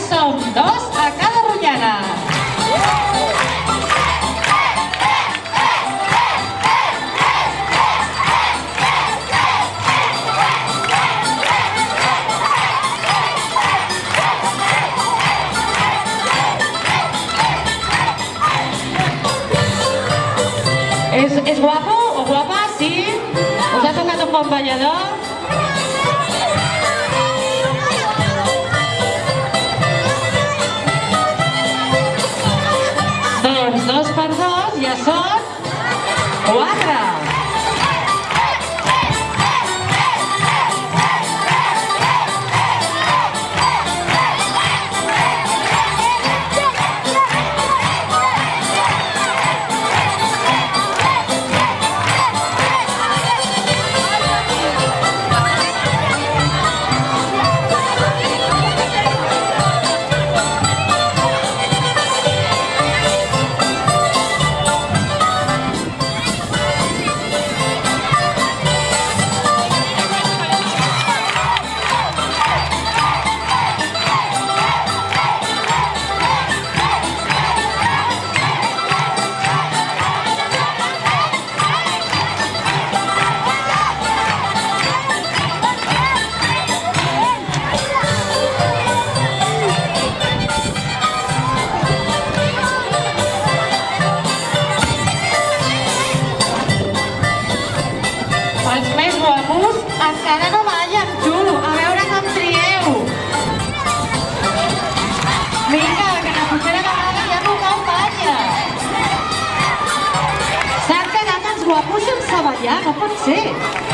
som 2 a cada ronyana. És guapo o guapa? Sí? Us ha tocat un bon ballador? Doncs 2 per 2 ja són 4. Els més guapos encara no ballen, tu! A veure com trieu! Vinga, que la propera vegada ja tothom balla! S'han quedat els guapos sense ballar, no pot ser!